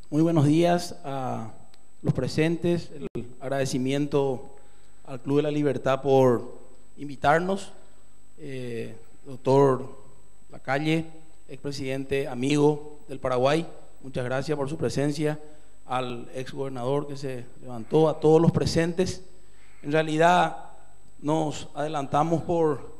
Muy buenos días a los presentes. El agradecimiento al Club de la Libertad por invitarnos. Doctor Lacalle, expresidente amigo del Paraguay, muchas gracias por su presencia. Al exgobernador que se levantó, a todos los presentes. En realidad nos adelantamos por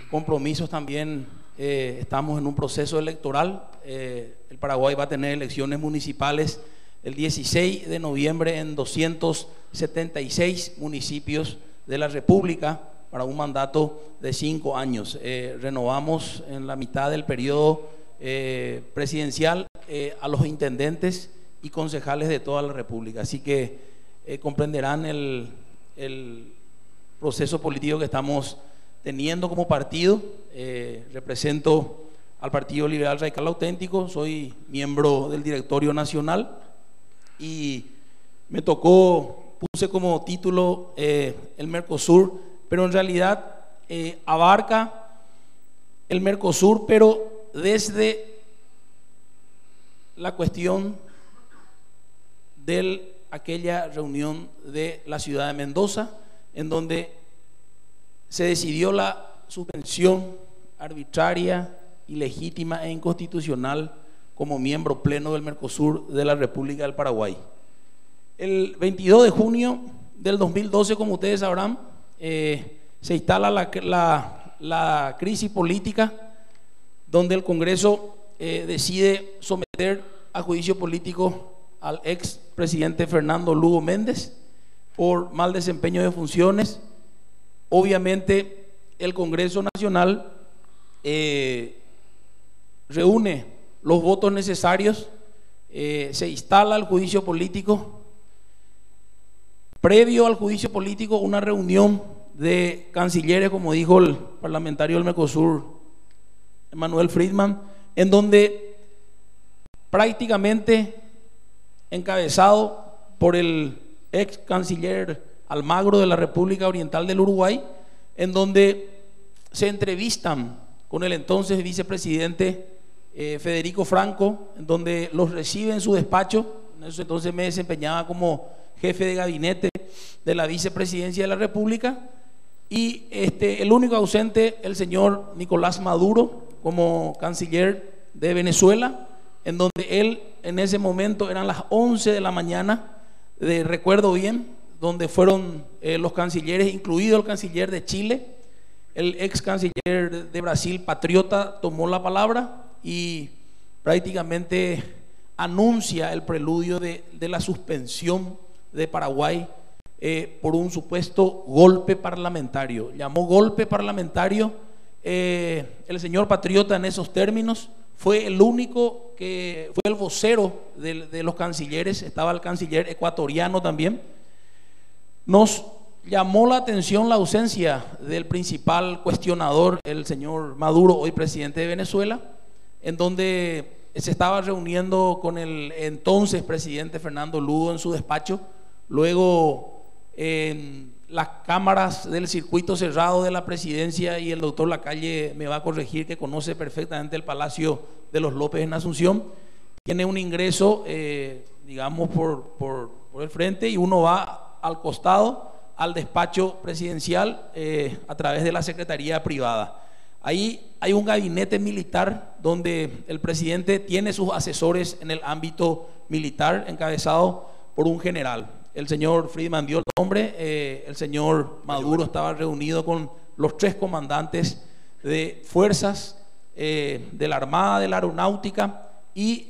compromisos también. Estamos en un proceso electoral. El Paraguay va a tener elecciones municipales el 16 de noviembre en 276 municipios de la República para un mandato de 5 años. Renovamos en la mitad del periodo presidencial a los intendentes y concejales de toda la República. Así que comprenderán el proceso político que estamos teniendo como partido. Represento al Partido Liberal Radical Auténtico, soy miembro del directorio nacional y me tocó, puse como título el Mercosur, pero en realidad abarca el Mercosur, pero desde la cuestión de aquella reunión de la ciudad de Mendoza, en donde se decidió la suspensión arbitraria, ilegítima e inconstitucional como miembro pleno del Mercosur de la República del Paraguay. El 22 de junio del 2012, como ustedes sabrán, se instala la crisis política, donde el Congreso decide someter a juicio político al ex presidente Fernando Lugo Méndez por mal desempeño de funciones. Obviamente el Congreso Nacional reúne los votos necesarios, se instala el juicio político. Previo al juicio político, una reunión de cancilleres, como dijo el parlamentario del Mercosur, Emanuel Friedman, en donde prácticamente encabezado por el ex canciller Almagro de la República Oriental del Uruguay, en donde se entrevistan con el entonces vicepresidente Federico Franco, en donde los recibe en su despacho. En ese entonces me desempeñaba como jefe de gabinete de la vicepresidencia de la República, y el único ausente, el señor Nicolás Maduro, como canciller de Venezuela, en donde él en ese momento eran las 11 de la mañana, recuerdo bien, donde fueron los cancilleres, incluido el canciller de Chile. El ex canciller de Brasil, Patriota, tomó la palabra y prácticamente anuncia el preludio de la suspensión de Paraguay por un supuesto golpe parlamentario. Llamó golpe parlamentario. El señor Patriota, en esos términos, fue el único que fue el vocero de los cancilleres. Estaba el canciller ecuatoriano también. Nos llamó la atención la ausencia del principal cuestionador, el señor Maduro, hoy presidente de Venezuela, en donde se estaba reuniendo con el entonces presidente Fernando Lugo en su despacho. Luego en las cámaras del circuito cerrado de la presidencia, y el doctor Lacalle me va a corregir, que conoce perfectamente el Palacio de los López en Asunción, tiene un ingreso digamos por el frente, y uno va al costado al despacho presidencial a través de la secretaría privada. Ahí hay un gabinete militar donde el presidente tiene sus asesores en el ámbito militar, encabezado por un general. El señor Friedman dio el nombre. El señor Maduro estaba reunido con los 3 comandantes de fuerzas de la Armada, de la Aeronáutica, y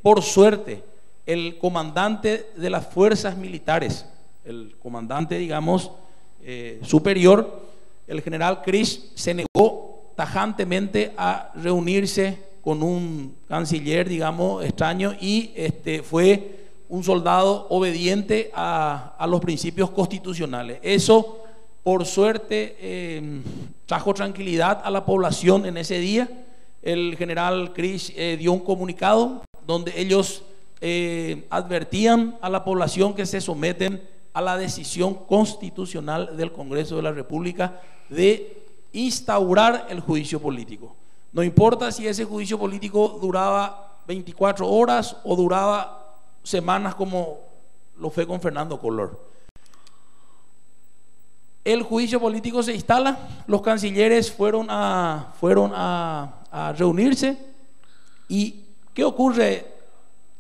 por suerte el comandante de las fuerzas militares, el comandante, digamos, superior, el general Krish, se negó tajantemente a reunirse con un canciller, digamos, extraño, y fue un soldado obediente a los principios constitucionales. Eso, por suerte, trajo tranquilidad a la población en ese día. El general Krish dio un comunicado donde ellos advertían a la población que se someten a la decisión constitucional del Congreso de la República de instaurar el juicio político. No importa si ese juicio político duraba 24 horas o duraba semanas como lo fue con Fernando Collor. El juicio político se instala, los cancilleres fueron a reunirse. ¿Y qué ocurre?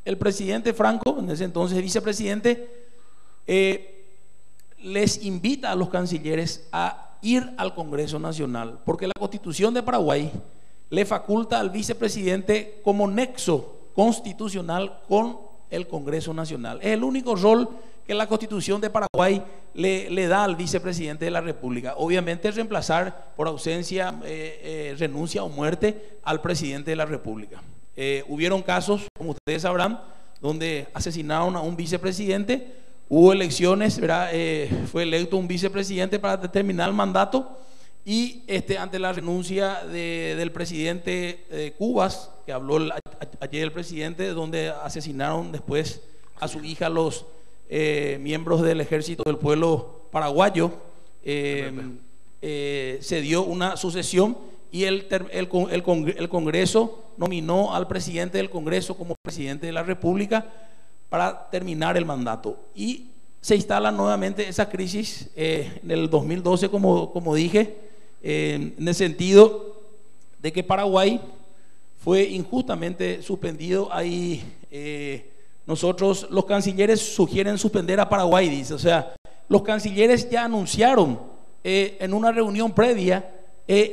El presidente Franco, en ese entonces vicepresidente, les invita a los cancilleres a ir al Congreso Nacional, porque la Constitución de Paraguay le faculta al vicepresidente como nexo constitucional con el Congreso Nacional. Es el único rol que la Constitución de Paraguay le da al vicepresidente de la República. Obviamente reemplazar por ausencia, renuncia o muerte al presidente de la República. Hubieron casos, como ustedes sabrán, donde asesinaron a un vicepresidente, hubo elecciones, ¿verdad? Fue electo un vicepresidente para determinar el mandato y ante la renuncia del presidente Cubas, que habló ayer el presidente, donde asesinaron después a su hija los miembros del Ejército del Pueblo Paraguayo, se dio una sucesión y el Congreso nominó al presidente del Congreso como presidente de la República para terminar el mandato. Y se instala nuevamente esa crisis en el 2012, como dije, en el sentido de que Paraguay fue injustamente suspendido. Ahí nosotros, los cancilleres sugieren suspender a Paraguay, dice. O sea, los cancilleres ya anunciaron en una reunión previa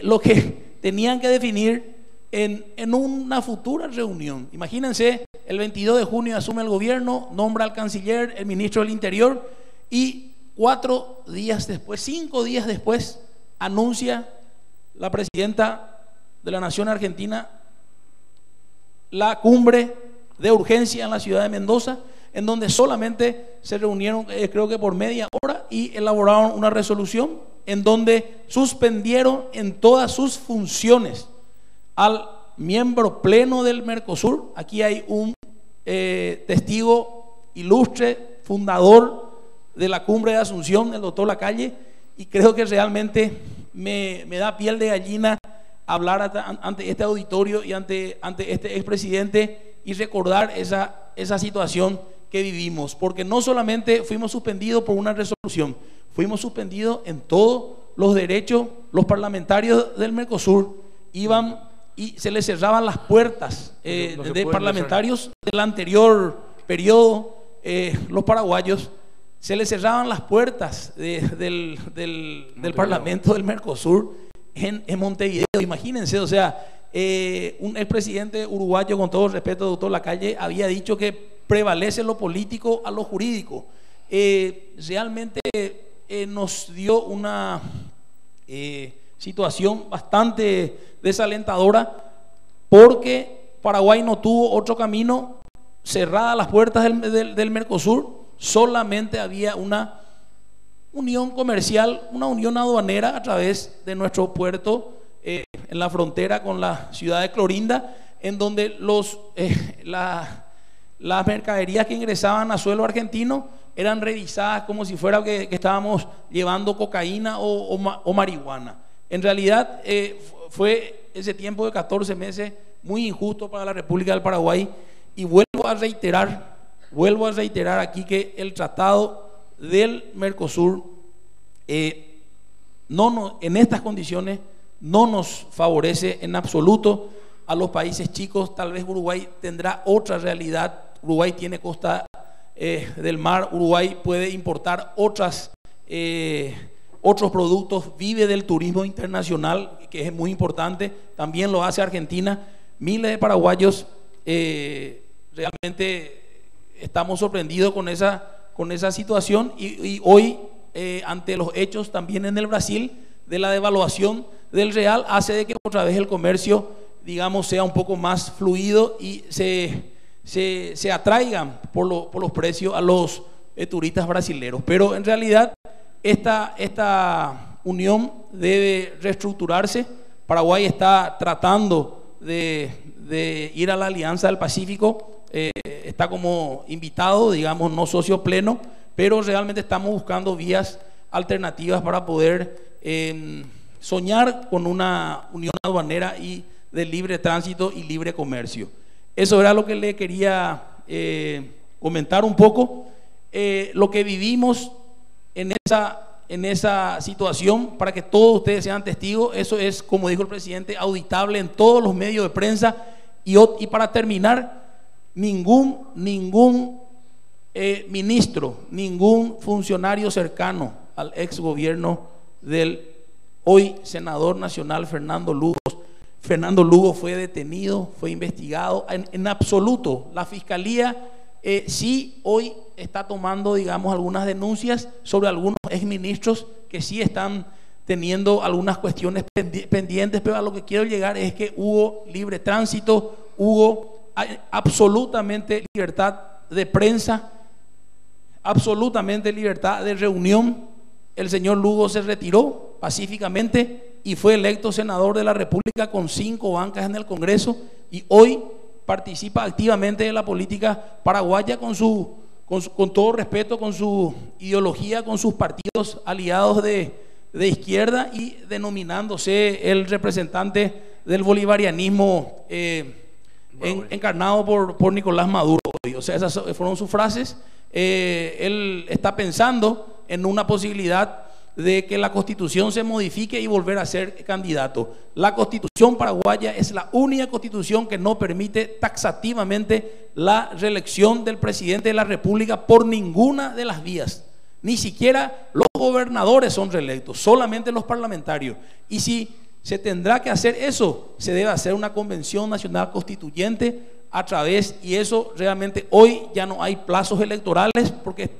lo que tenían que definir en una futura reunión. Imagínense, el 22 de junio asume el gobierno, nombra al canciller, el ministro del Interior, y 4 días después, 5 días después, anuncia la presidenta de la Nación Argentina la cumbre de urgencia en la ciudad de Mendoza, en donde solamente se reunieron, creo que por media hora, y elaboraron una resolución en donde suspendieron en todas sus funciones al miembro pleno del Mercosur. Aquí hay un testigo ilustre, fundador de la cumbre de Asunción, el doctor Lacalle, y creo que realmente me da piel de gallina hablar ante este auditorio y ante este expresidente y recordar esa situación que vivimos, porque no solamente fuimos suspendidos por una resolución, fuimos suspendidos en todos los derechos. Los parlamentarios del Mercosur iban y se les cerraban las puertas de parlamentarios del anterior periodo. Los paraguayos se les cerraban las puertas del Parlamento del Mercosur en Montevideo. Imagínense, o sea, un expresidente uruguayo, con todo respeto, doctor Lacalle, había dicho que prevalece lo político a lo jurídico. Realmente nos dio una situación bastante desalentadora, porque Paraguay no tuvo otro camino. Cerradas las puertas del Mercosur, solamente había una unión comercial, una unión aduanera a través de nuestro puerto en la frontera con la ciudad de Clorinda, en donde las mercaderías que ingresaban a suelo argentino eran revisadas como si fuera que estábamos llevando cocaína o marihuana. En realidad fue ese tiempo de 14 meses muy injusto para la República del Paraguay. Y vuelvo a reiterar aquí que el tratado del Mercosur en estas condiciones no nos favorece en absoluto a los países chicos. Tal vez Uruguay tendrá otra realidad. Uruguay tiene costa del mar, Uruguay puede importar otros productos, vive del turismo internacional, que es muy importante, también lo hace Argentina. Miles de paraguayos realmente estamos sorprendidos con esa situación, y hoy ante los hechos también en el Brasil de la devaluación del real, hace de que otra vez el comercio, digamos, sea un poco más fluido y se atraigan por los precios a los turistas brasileños. Pero en realidad esta unión debe reestructurarse. Paraguay está tratando de ir a la Alianza del Pacífico, está como invitado, digamos, no socio pleno, pero realmente estamos buscando vías alternativas para poder soñar con una unión aduanera y de libre tránsito y libre comercio. Eso era lo que le quería comentar un poco lo que vivimos en esa situación, para que todos ustedes sean testigos. Eso es, como dijo el presidente, auditable en todos los medios de prensa. Y para terminar, ningún ministro, ningún funcionario cercano al ex gobierno del hoy senador nacional Fernando Lugo fue detenido, fue investigado en absoluto. La fiscalía sí hoy está tomando, digamos, algunas denuncias sobre algunos exministros que sí están teniendo algunas cuestiones pendientes, pero a lo que quiero llegar es que hubo libre tránsito, hubo absolutamente libertad de prensa, absolutamente libertad de reunión. El señor Lugo se retiró pacíficamente y fue electo senador de la República con 5 bancas en el Congreso, y hoy participa activamente de la política paraguaya con todo respeto, con su ideología, con sus partidos aliados de izquierda, y denominándose el representante del bolivarianismo encarnado por Nicolás Maduro. O sea, esas fueron sus frases. Él está pensando en una posibilidad de que la Constitución se modifique y volver a ser candidato. La Constitución paraguaya es la única Constitución que no permite taxativamente la reelección del presidente de la República por ninguna de las vías. Ni siquiera los gobernadores son reelectos, solamente los parlamentarios. Y si se tendrá que hacer eso, se debe hacer una convención nacional constituyente a través, y eso realmente hoy ya no hay plazos electorales, porque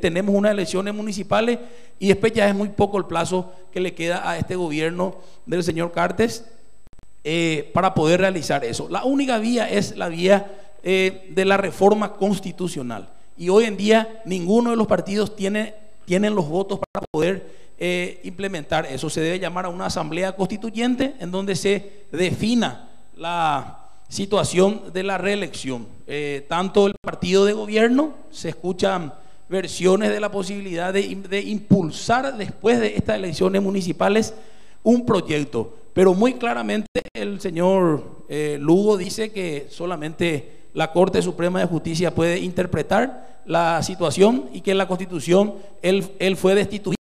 tenemos unas elecciones municipales y después ya es muy poco el plazo que le queda a este gobierno del señor Cartes para poder realizar eso. La única vía es la vía de la reforma constitucional, y hoy en día ninguno de los partidos tienen los votos para poder implementar eso. Se debe llamar a una asamblea constituyente en donde se defina la situación de la reelección. Tanto el partido de gobierno, se escuchan versiones de la posibilidad de impulsar después de estas elecciones municipales un proyecto, pero muy claramente el señor Lugo dice que solamente la Corte Suprema de Justicia puede interpretar la situación, y que en la Constitución él fue destituido,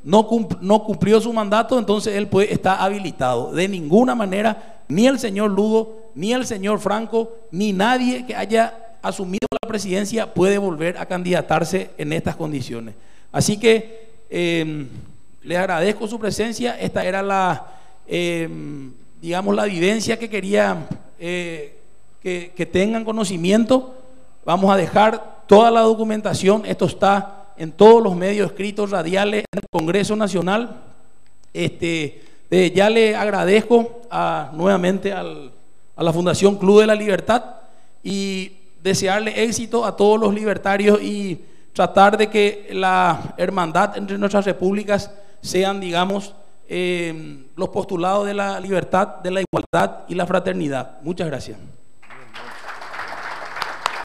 no cumplió su mandato, entonces él está habilitado. De ninguna manera, ni el señor Lugo, ni el señor Franco, ni nadie que haya asumido la presidencia puede volver a candidatarse en estas condiciones. Así que les agradezco su presencia. Esta era digamos, la vivencia que quería que tengan conocimiento. Vamos a dejar toda la documentación, esto está en todos los medios escritos, radiales, en el Congreso Nacional. Ya le agradezco nuevamente a la Fundación Club de la Libertad, y desearle éxito a todos los libertarios, y tratar de que la hermandad entre nuestras repúblicas sean, digamos, los postulados de la libertad, de la igualdad y la fraternidad. Muchas gracias.